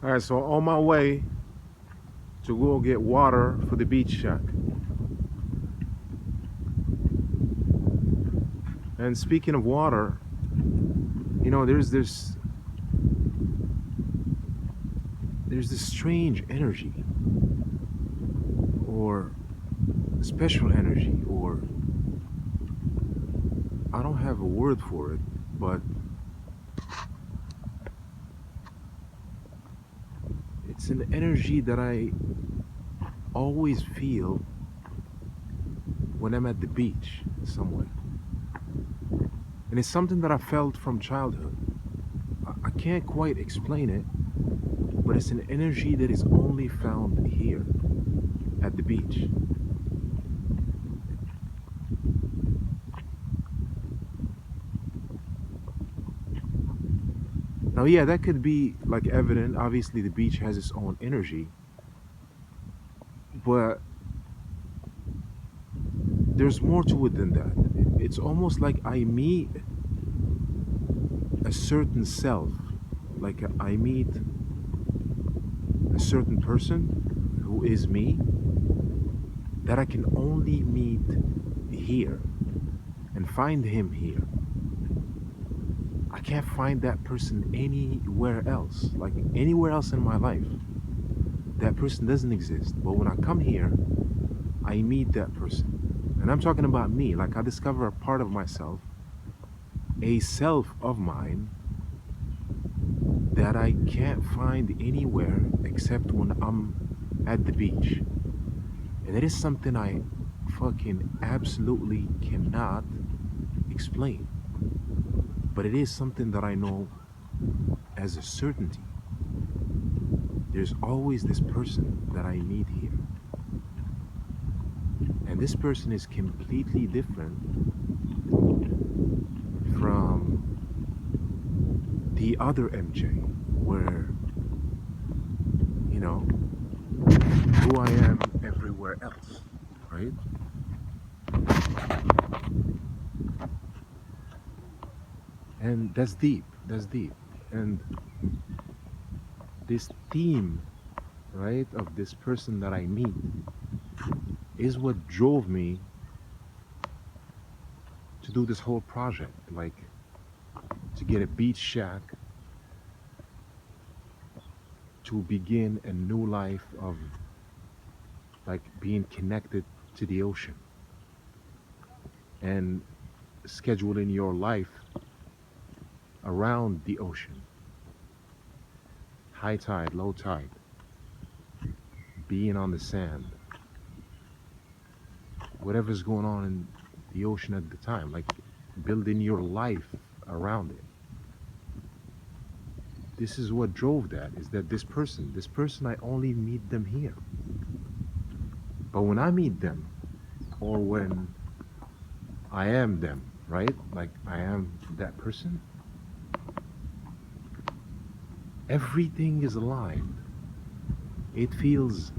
All right, so on my way to go get water for the beach shack. And speaking of water, there's this strange energy or special energy, or I don't have a word for it, but it's an energy that I always feel when I'm at the beach somewhere. And it's something that I felt from childhood. I can't quite explain it, but it's an energy that is only found here at the beach. Now, yeah, that could be like evident. Obviously, the beach has its own energy, but there's more to it than that. It's almost like I meet a certain self, like I meet a certain person who is me that I can only meet here and find him here. I can't find that person anywhere else, like anywhere else in my life. That person doesn't exist. But when I come here, I meet that person. And I'm talking about me, like I discover a part of myself, a self of mine that I can't find anywhere except when I'm at the beach. And it is something I fucking absolutely cannot explain. But it is something that I know as a certainty. There's always this person that I meet here. And this person is completely different from the other MJ, where, you know, who I am everywhere else, right? And that's deep, that's deep. And this theme, right, of this person that I meet is what drove me to do this whole project, like to get a beach shack, to begin a new life of like being connected to the ocean and scheduling your life around the ocean. High tide, low tide, being on the sand, whatever's going on in the ocean at the time, like building your life around it. This is what drove that, is that this person, I only meet them here. But when I meet them, or when I am them, right? Like I am that person, everything is aligned. It feels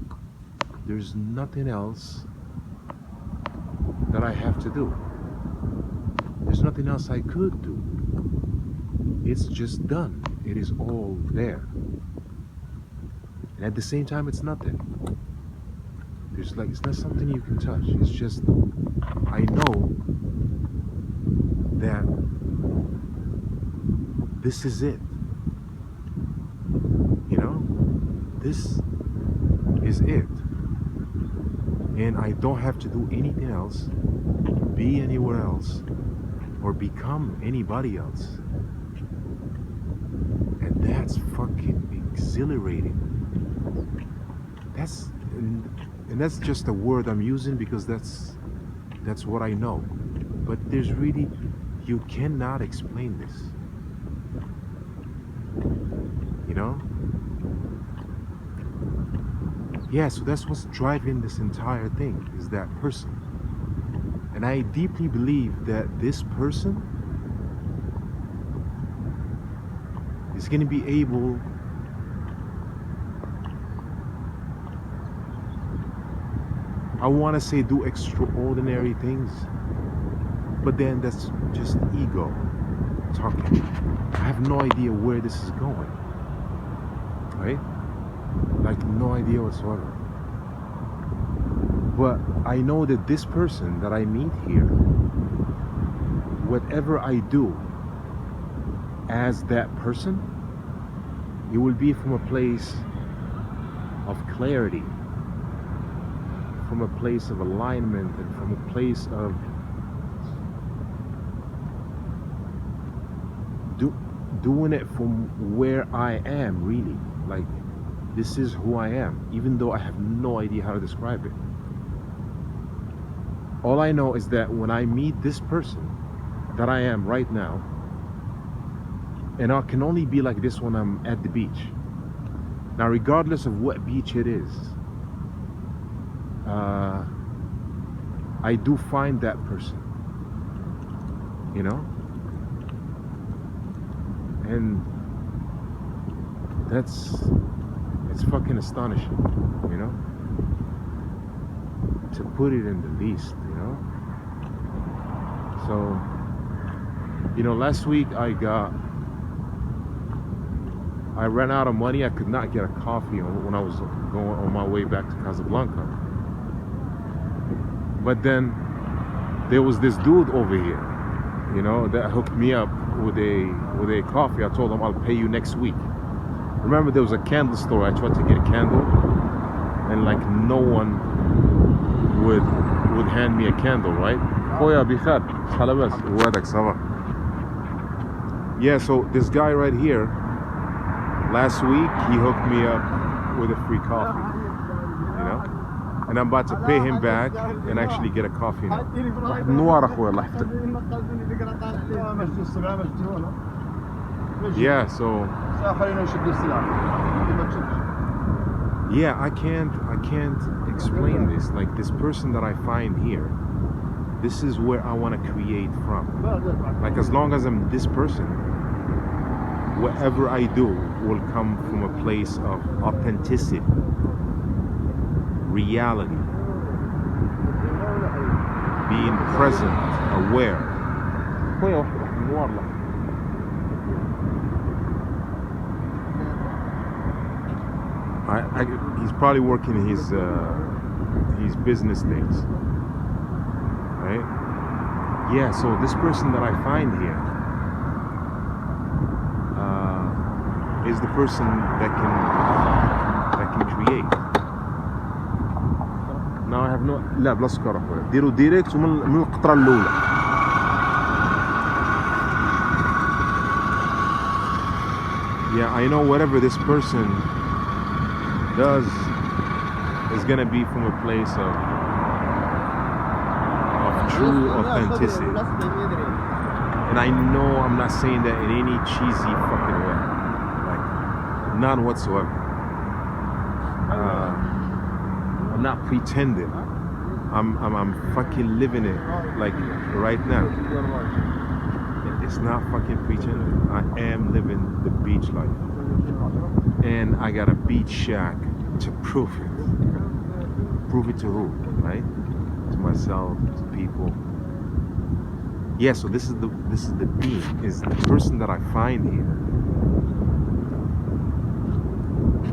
there's nothing else that I have to do. There's nothing else I could do. It's just done. It is all there. And at the same time, it's nothing. There's like, it's not something you can touch. It's just, I know that this is it. You know, this is it. And I don't have to do anything else, be anywhere else, or become anybody else. And that's fucking exhilarating. And that's just a word I'm using because that's what I know. But there's really, you cannot explain this. You know? Yeah, so that's what's driving this entire thing, is that person. And I deeply believe that this person is going to be able I want to say do extraordinary things, but then that's just ego talking. I have no idea where this is going, right? Like no idea whatsoever. But I know that this person that I meet here, whatever I do as that person, it will be from a place of clarity, from a place of alignment, and from a place of doing it from where I am, really. Like, this is who I am, even though I have no idea how to describe it. All I know is that when I meet this person that I am right now, and I can only be like this when I'm at the beach. Now, regardless of what beach it is, I do find that person, you know? And it's fucking astonishing, you know? To put it in the least, you know? So, you know, last week I ran out of money. I could not get a coffee when I was going on my way back to Casablanca. But then there was this dude over here, you know, that hooked me up with a coffee. I told him I'll pay you next week. Remember, there was a candle store. I tried to get a candle, and like no one would hand me a candle, right? Yeah, so this guy right here, last week he hooked me up with a free coffee, you know, and I'm about to pay him back and actually get a coffee now. Yeah, so yeah, I can't explain this. Like, this person that I find here, this is where I want to create from. Like, as long as I'm this person, whatever I do will come from a place of authenticity, reality, being present, aware. He's probably working his business things, right? Yeah, so this person that I find here is the person that can create. Now I have no لا بلا سكر اخويا ديروا ديريكت من القطره الاولى. Yeah, I know whatever this person does is gonna be from a place of true authenticity. And I know I'm not saying that in any cheesy fucking way. Like, none whatsoever. I'm not pretending. I'm fucking living it, like, right now. It's not fucking pretending. I am living the beach life. And I got a beach shack to prove it. Prove it to who, right? To myself, to people. Yeah, so this is the theme, is the person that I find here.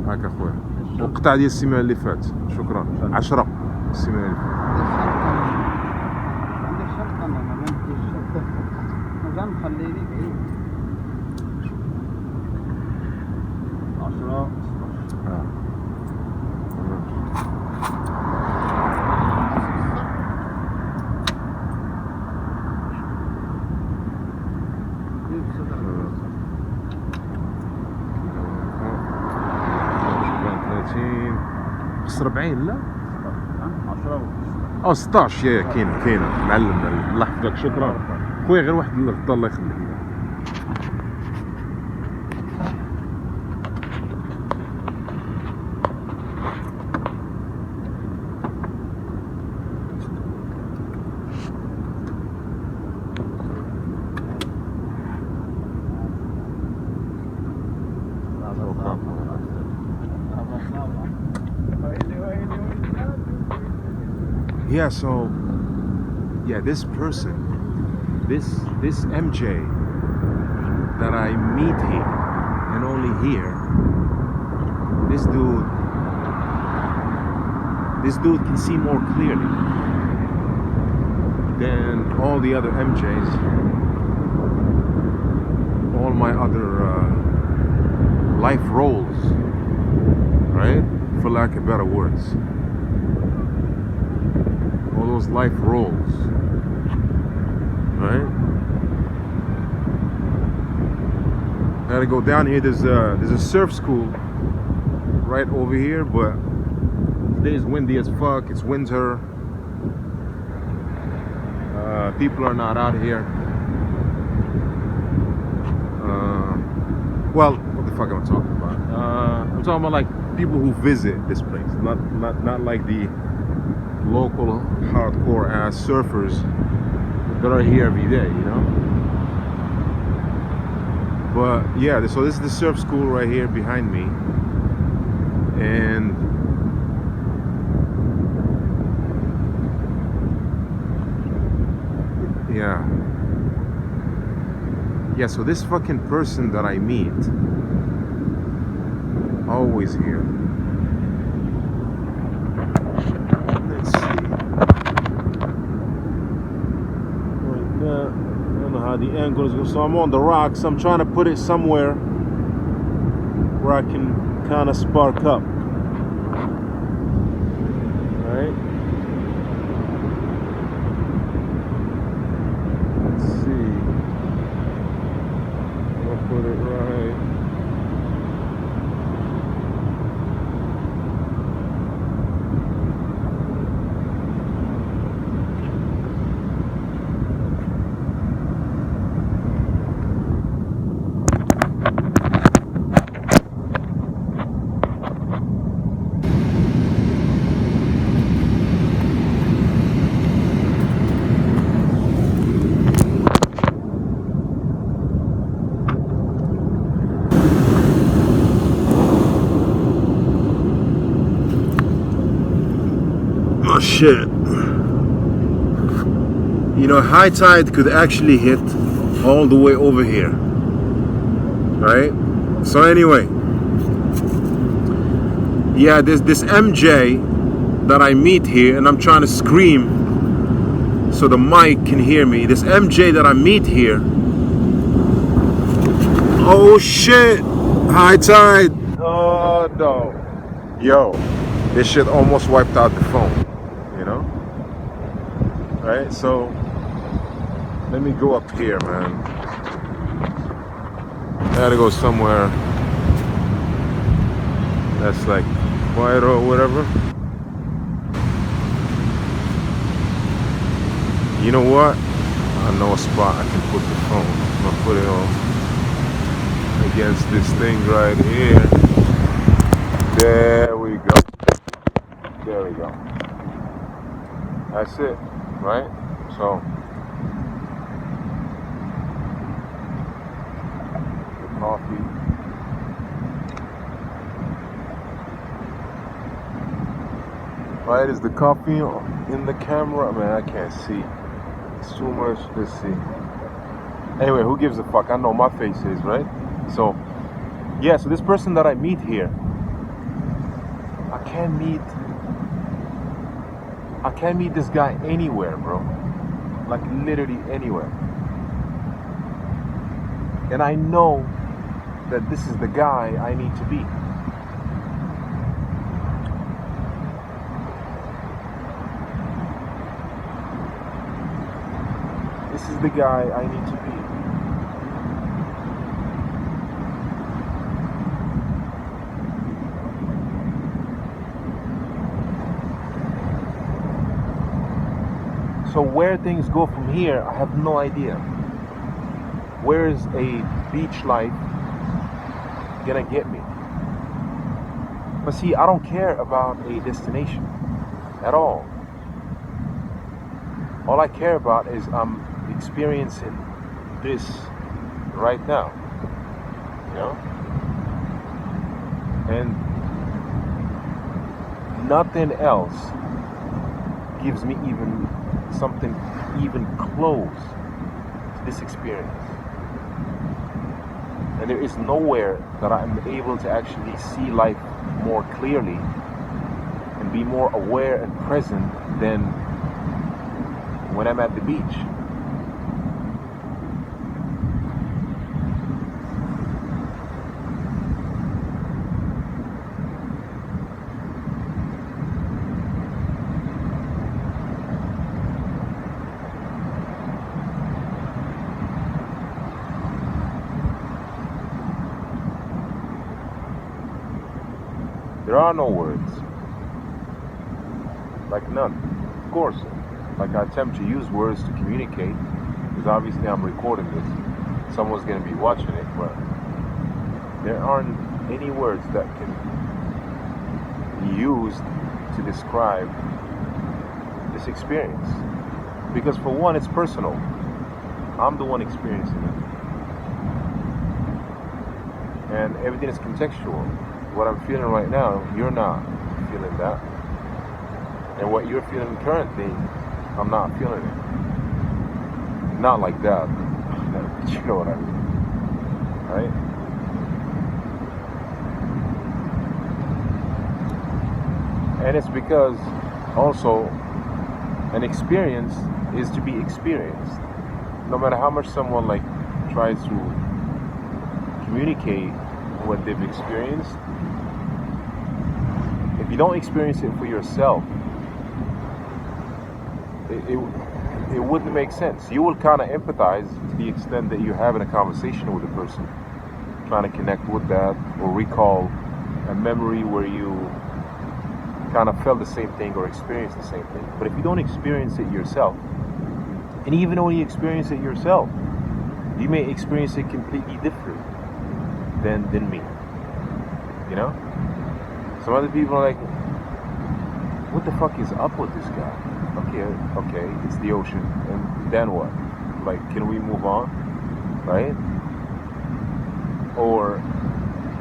هاك اخويا وقطع ديال السيمانه اللي فات. شكرا. 10 السيمانه اللي فات. عندك شنطه ما عنديش شنطه. مجال خليني بعيد. 10 40 لا 10 او 16 يا كاينه معلم. الله يحفظك. شكرا خويا. غير واحد الغدا الله يخليك. Yeah, so yeah, this person, this MJ that I meet here and only here, this dude can see more clearly than all the other MJs, all my other life roles, right? For lack of better words, all those life roles, right? I gotta go down here. There's a surf school right over here, but today's windy as fuck. It's winter. People are not out here. Well, what the fuck am I talking about? I'm talking about like people who visit this place, not like the local hardcore ass surfers that are here every day, you know. But yeah, so this is the surf school right here behind me, and yeah, so this fucking person that I meet, always here. Let's see. Right there. I don't know how the angle is. So I'm on the rocks. I'm trying to put it somewhere where I can kind of spark up. Right? Let's see. I'll put it right. Oh shit. You know, high tide could actually hit all the way over here. Right? So anyway, yeah, there's this MJ that I meet here, and I'm trying to scream so the mic can hear me. This MJ that I meet here. Oh shit. High tide. Oh no. Yo, this shit almost wiped out the phone. You know? Right? So let me go up here, man. I gotta go somewhere that's like quiet or whatever. You know what? I know a spot I can put the phone. I'm gonna put it on against this thing right here. There we go. There we go. That's it, right? So the coffee. Right, is the coffee in the camera? Man, I can't see. It's too much. Let's see. Anyway, who gives a fuck? I know my face is, right? So yeah, so this person that I meet here, I can't meet this guy anywhere, bro. Like literally anywhere. And I know that this is the guy I need to be. This is the guy I need to be. So where things go from here, I have no idea. Where is a beach life gonna get me? But see, I don't care about a destination at all. All I care about is I'm experiencing this right now, you know? And nothing else gives me even something even close to this experience. And there is nowhere that I'm able to actually see life more clearly and be more aware and present than when I'm at the beach. There are no words. Like none. Of course, like I attempt to use words to communicate, because obviously I'm recording this. Someone's going to be watching it, but there aren't any words that can be used to describe this experience. Because for one, it's personal. I'm the one experiencing it. And everything is contextual. What I'm feeling right now, you're not feeling that. And what you're feeling currently, I'm not feeling it. Not like that. You know what I mean. Right? And it's because also an experience is to be experienced. No matter how much someone like tries to communicate what they've experienced, if you don't experience it for yourself, it wouldn't make sense. You will kind of empathize to the extent that you're having a conversation with a person, trying to connect with that or recall a memory where you kind of felt the same thing or experienced the same thing. But if you don't experience it yourself, and even when you experience it yourself, you may experience it completely different than me. You know? Some other people are like, what the fuck is up with this guy? Okay, it's the ocean. And then what? Like, can we move on? Right? Or,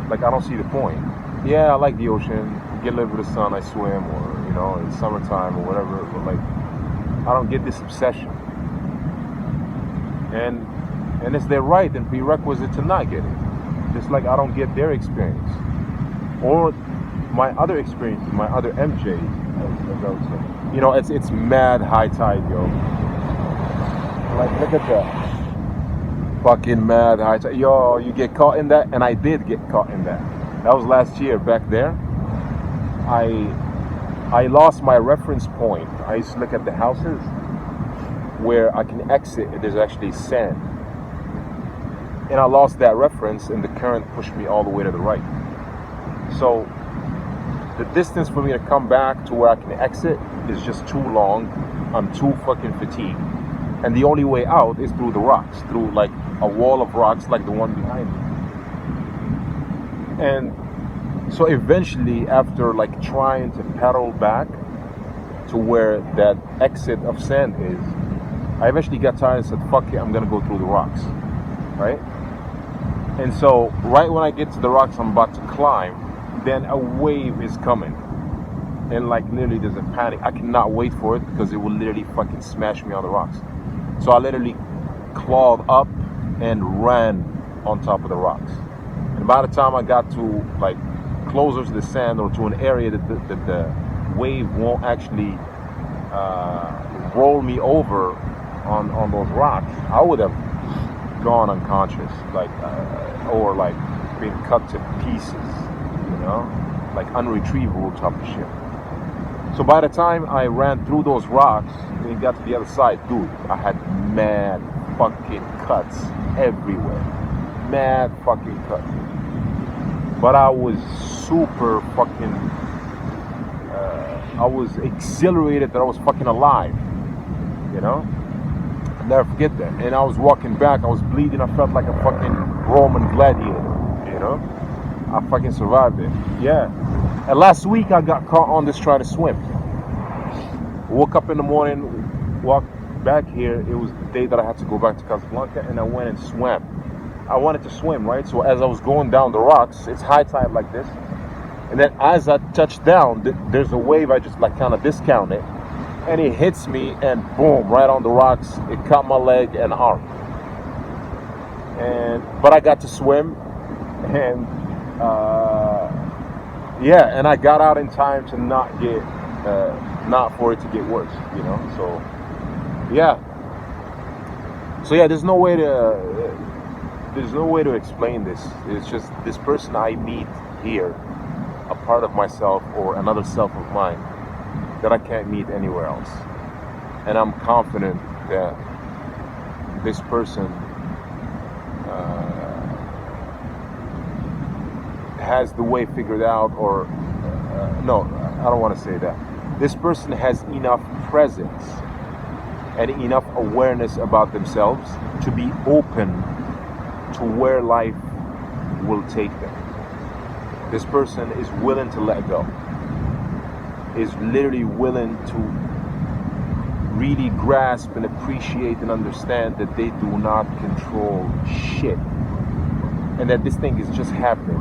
like, I don't see the point. Yeah, I like the ocean. Get a little bit of sun, I swim, or, you know, it's summertime or whatever. But, like, I don't get this obsession. And it's their right and prerequisite to not get it. Just like I don't get their experience. Or my other experiences, my other MJ, as I would say. You know, it's mad high tide, yo. Like, look at that. Fucking mad high tide. Yo, you get caught in that? And I did get caught in that. That was last year back there. I lost my reference point. I used to look at the houses where I can exit. There's actually sand. And I lost that reference and the current pushed me all the way to the right. So the distance for me to come back to where I can exit is just too long. I'm too fucking fatigued. And the only way out is through the rocks, through like a wall of rocks like the one behind me. And so eventually, after like trying to paddle back to where that exit of sand is, I eventually got tired and said, fuck it, I'm gonna go through the rocks, right? And so right when I get to the rocks I'm about to climb, then a wave is coming. And like literally there's a panic. I cannot wait for it because it will literally fucking smash me on the rocks. So I literally clawed up and ran on top of the rocks. And by the time I got to like closer to the sand or to an area that the wave won't actually roll me over on those rocks, I would have gone unconscious, like or like being cut to pieces, you know, like unretrievable type of shit. So by the time I ran through those rocks and got to the other side, dude, I had mad fucking cuts everywhere, mad fucking cuts. But I was super fucking, I was exhilarated that I was fucking alive, you know? I'll never forget that. And I was walking back, I was bleeding, I felt like a fucking Roman gladiator, you know? I fucking survived it, yeah. And last week I got caught on this trying to swim. Woke up in the morning, walked back here, it was the day that I had to go back to Casablanca, and I went and swam. I wanted to swim, right? So as I was going down the rocks, it's high tide like this. And then as I touched down, there's a wave, I just like kind of discount it. And it hits me and boom, right on the rocks. It caught my leg and arm. But I got to swim And yeah, and I got out in time to not for it to get worse, you know. Yeah, so yeah, there's no way to explain this. It's just this person I meet here, a part of myself or another self of mine that I can't meet anywhere else. And I'm confident that this person has the way figured out, or no, I don't want to say that. This person has enough presence and enough awareness about themselves to be open to where life will take them. This person is willing to let go, is literally willing to really grasp and appreciate and understand that they do not control shit, and that this thing is just happening.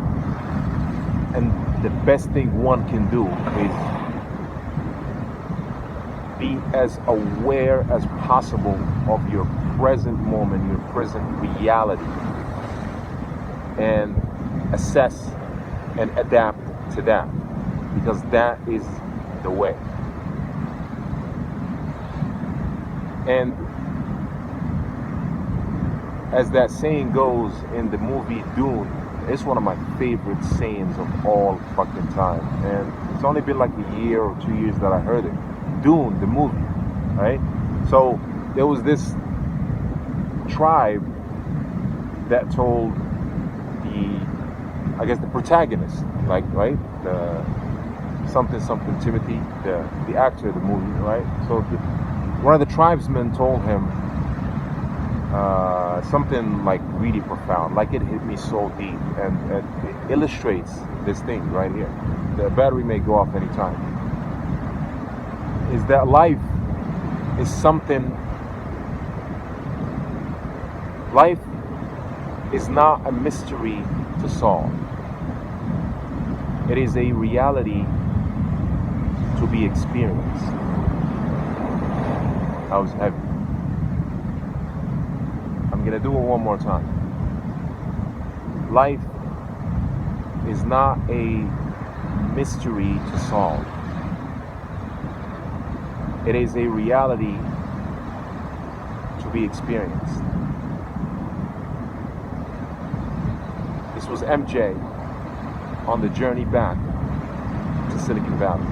And the best thing one can do is be as aware as possible of your present moment, your present reality, and assess and adapt to that, because that is the way. And as that saying goes in the movie Dune, it's one of my favorite sayings of all fucking time. And it's only been like a year or 2 years that I heard it. Dune, the movie, right? So there was this tribe that told the protagonist, like, right? The something Timothy, the actor of the movie, right? So one of the tribesmen told him something like really profound, like it hit me so deep, and it illustrates this thing right here. The battery may go off anytime. Is that life is something. Life is not a mystery to solve. It is a reality to be experienced. I was heavy. I'm gonna do it one more time. Life is not a mystery to solve. It is a reality to be experienced. This was MJ on the journey back to Silicon Valley.